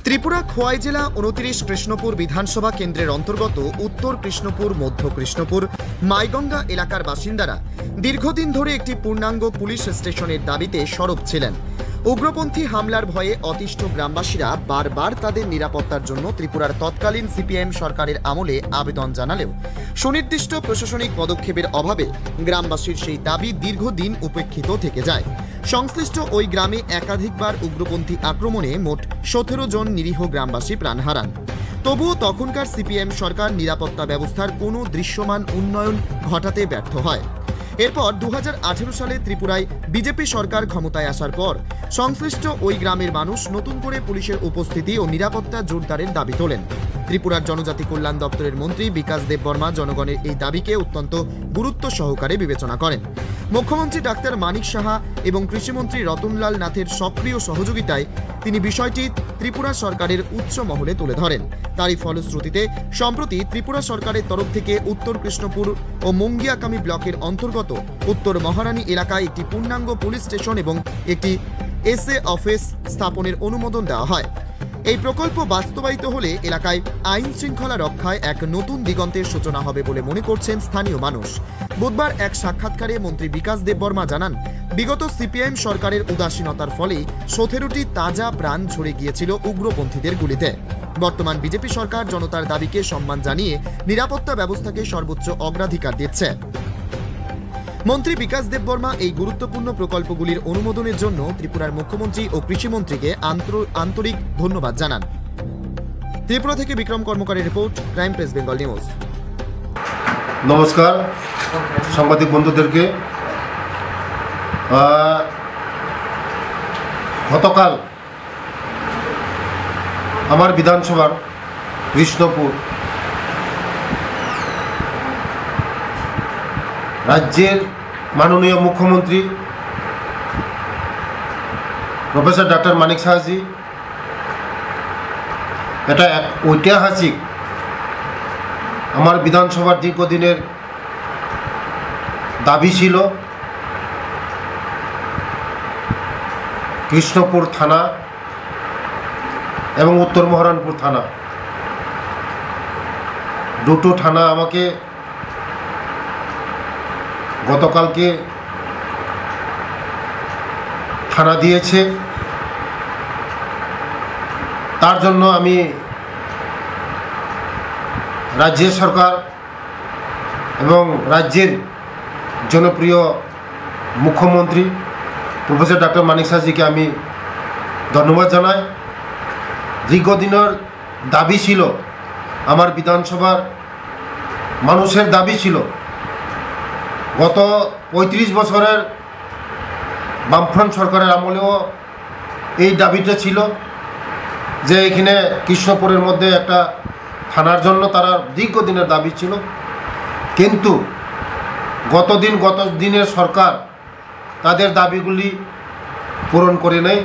ত্রিপুরা খোয়াই জেলা 29 কৃষ্ণপুর বিধানসভা কেন্দ্রের অন্তর্গত উত্তর কৃষ্ণপুর, মধ্য কৃষ্ণপুর, মাইগঙ্গা এলাকার বাসিন্দারা দীর্ঘদিন ধরে একটি পূর্ণাঙ্গ পুলিশ স্টেশনের দাবিতে সরব ছিলেন। উগ্রপন্থী হামলার ভয়ে অতিষ্ঠ গ্রামবাসীরা বারবার তাদের নিরাপত্তার জন্য ত্রিপুরার তৎকালীন সিপিএম সরকারের আমলে আবেদন জানালেও সুনির্দিষ্ট প্রশাসনিক পদক্ষেপের অভাবে গ্রামবাসীর সেই দাবি দীর্ঘদিন উপেক্ষিত থেকে যায়। সংশ্লিষ্ট ওই গ্রামে একাধিকবার উগ্রপন্থী আক্রমণে মোট 17 জন নিরীহ গ্রামবাসী প্রাণ হারান। তবুও তখনকার সিপিএম সরকার নিরাপত্তা ব্যবস্থার কোনো দৃশ্যমান উন্নয়ন ঘটাতে ব্যর্থ হয়। এরপর 2018 সালে ত্রিপুরায় বিজেপি সরকার ক্ষমতায় আসার পর সংশ্লিষ্ট ওই গ্রামের মানুষ নতুন করে পুলিশের উপস্থিতি ও নিরাপত্তা জোরদারের দাবি তোলেন। ত্রিপুরার জনজাতি কল্যাণ দপ্তরের মন্ত্রী বিকাশ দেববর্মা জনগণের এই দাবিকে অত্যন্ত গুরুত্ব সহকারে বিবেচনা করেন। মুখ্যমন্ত্রী ডাক্তার মানিক সাহা এবং কৃষিমন্ত্রী রতনলাল নাথের সক্রিয় সহযোগিতায় তিনি বিষয়টি ত্রিপুরা সরকারের উচ্চ মহলে তুলে ধরেন। তারই ফলশ্রুতিতে সম্প্রতি ত্রিপুরা সরকারের তরফ থেকে উত্তর কৃষ্ণপুর ও মুঙ্গিয়াকামী ব্লকের অন্তর্গত উত্তর মহারানী এলাকায় একটি পূর্ণাঙ্গ পুলিশ স্টেশন এবং একটি এসএ অফিস স্থাপনের অনুমোদন দেওয়া হয়। এই প্রকল্প বাস্তবায়িত হলে এলাকায় আইন শৃঙ্খলা রক্ষায় এক নতুন দিগন্তের সূচনা হবে বলে মনে করছেন স্থানীয় মানুষ। বুধবার এক সাক্ষাৎকারে মন্ত্রী বিকাশ দেববর্মা জানান, বিগত সিপিএম সরকারের উদাসীনতার ফলে 17টি তাজা প্রাণ ঝরে গিয়েছিল উগ্রপন্থীদের গুলিতে। বর্তমান বিজেপি সরকার জনতার দাবিকে সম্মান জানিয়ে নিরাপত্তা ব্যবস্থাকে সর্বোচ্চ অগ্রাধিকার দিচ্ছে। মন্ত্রী বিকাশ দেববর্মা এই গুরুত্বপূর্ণ প্রকল্পগুলির অনুমোদনের জন্য ত্রিপুরার মুখ্যমন্ত্রী ও কৃষিমন্ত্রীকে আন্তরিক ধন্যবাদ জানান। ত্রিপুরা থেকে বিক্রম কর্মকারের রিপোর্ট, ক্রাইম প্রেস বেঙ্গল নিউজ। নমস্কার সাংবাদিক বন্ধুদেরকে। গতকাল আমার বিধানসভার কৃষ্ণপুর রাজ্যের মাননীয় মুখ্যমন্ত্রী প্রফেসর ডাক্তার মানিক সাহাজি এটা এক ঐতিহাসিক আমার বিধানসভার দীর্ঘদিনের দাবি ছিল কৃষ্ণপুর থানা এবং উত্তর মহারানপুর থানা, দুটো থানা আমাকে গতকালকে থানা দিয়েছে। তার জন্য আমি রাজ্যের সরকার এবং রাজ্যের জনপ্রিয় মুখ্যমন্ত্রী প্রফেসর ডাক্তার মানিক সাহাজিকে আমি ধন্যবাদ জানাই। দীর্ঘদিনের দাবি ছিল, আমার বিধানসভার মানুষের দাবি ছিল, গত 35 বছরের বামফ্রন্ট সরকারের আমলেও এই দাবিটা ছিল যে এখানে কৃষ্ণপুরের মধ্যে একটা থানার জন্য তারা দীর্ঘদিনের দাবি ছিল। কিন্তু গত দিনের সরকার তাদের দাবিগুলি পূরণ করে নেয়।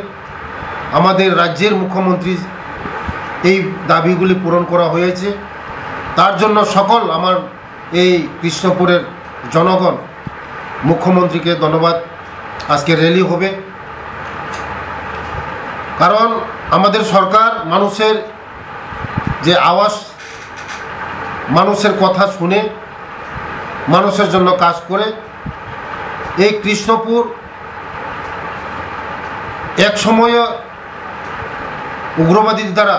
আমাদের রাজ্যের মুখ্যমন্ত্রী এই দাবিগুলি পূরণ করা হয়েছে। তার জন্য সকল আমার এই কৃষ্ণপুরের জনগণ মুখ্যমন্ত্রীকে ধন্যবাদ। আজকে র্যালি হবে, কারণ আমাদের সরকার মানুষের যে আওয়াজ, মানুষের কথা শুনে মানুষের জন্য কাজ করে। এই কৃষ্ণপুর এক সময়ে উগ্রবাদীর দ্বারা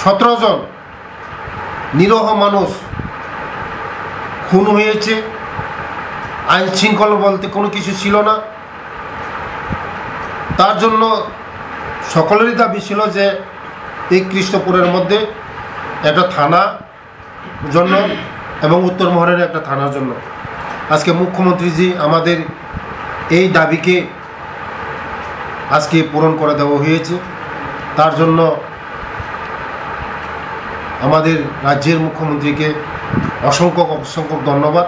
17 জন নিরীহ মানুষ খুন হয়েছে। আইন শৃঙ্খলা বলতে কোনো কিছু ছিল না। তার জন্য সকলেরই দাবি ছিল যে এই কৃষ্ণপুরের মধ্যে একটা থানা জন্য এবং উত্তর মহারানের একটা থানার জন্য আজকে মুখ্যমন্ত্রীজি আমাদের এই দাবিকে আজকে পূরণ করে দেওয়া হয়েছে। তার জন্য আমাদের রাজ্যের মুখ্যমন্ত্রীকে অসংখ্য ধন্যবাদ।